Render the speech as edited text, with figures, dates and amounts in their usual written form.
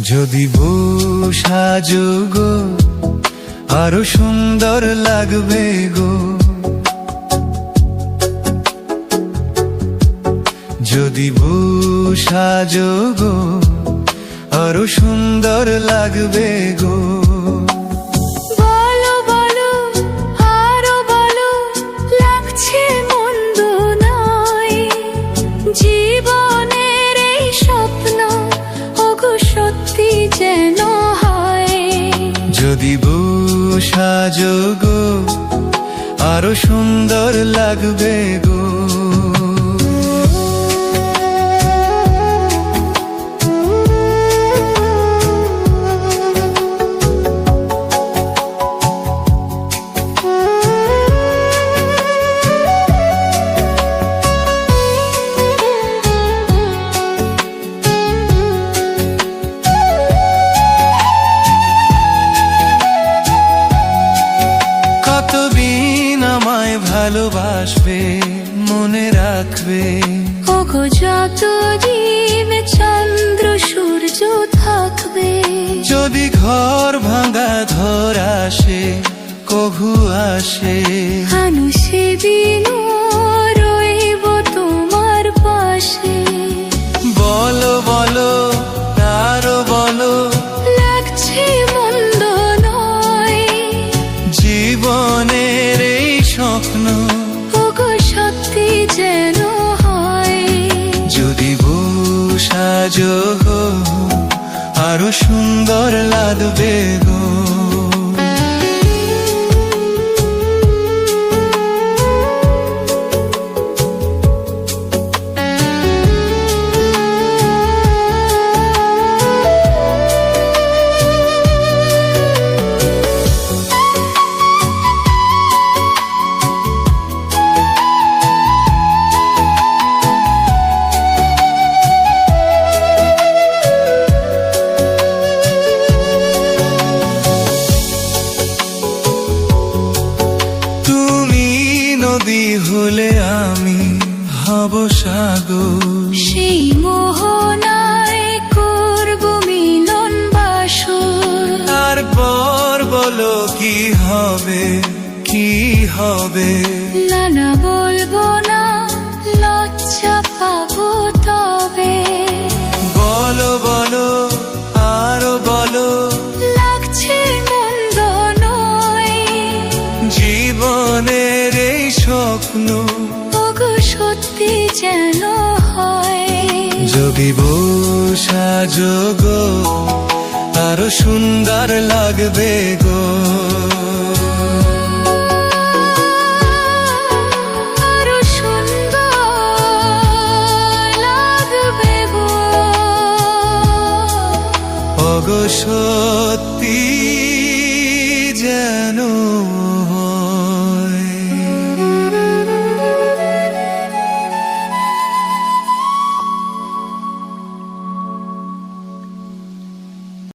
যদি বউ সাজো গো আরো সুন্দর লাগবে গো, যদি বউ সাজো গো আরো সুন্দর লাগবে গো। বলো বলো আরো বলো, লাগছে মন্দ নয়, জীবনের এই স্বপ্ন ওগো সত্যি যেন হয়। যদি বউ সাজো গো আরো সুন্দর লাগবে গো। কতদিন আমায় ভালোবাসবে, মনে রাখবে ওগো যতদিন চন্দ্র সূর্য থাকবে। যদি ঘর ভাঙা ধর আসে, কভু আসে আনু সেদিনও রইব তোমার পাশে। বলো বলো আরো বলো, লাগছে মন্দ নয়, জীবনের এই স্বপ্ন ওগো সত্যি যেন হয়। যদি বউ সাজো গো আরো সুন্দর লাগবে গো। নদী হলে আমি হব সাগর, সেই মোহনায় করব মিলন বাসর। তারপর বলো কি হবে, কি হবে না না বলবো না, লজ্জা পাবো তবে। বলো বলো আরো বলো, লাগছে মন্দ নয়, জীবনের এই স্বপ্ন ওগো সত্যি যেন হয়। যদি বউ সাজো গো আরো সুন্দর লাগবে গো। আরো সুন্দর লাগবে গো, ওগো সত্যি যেন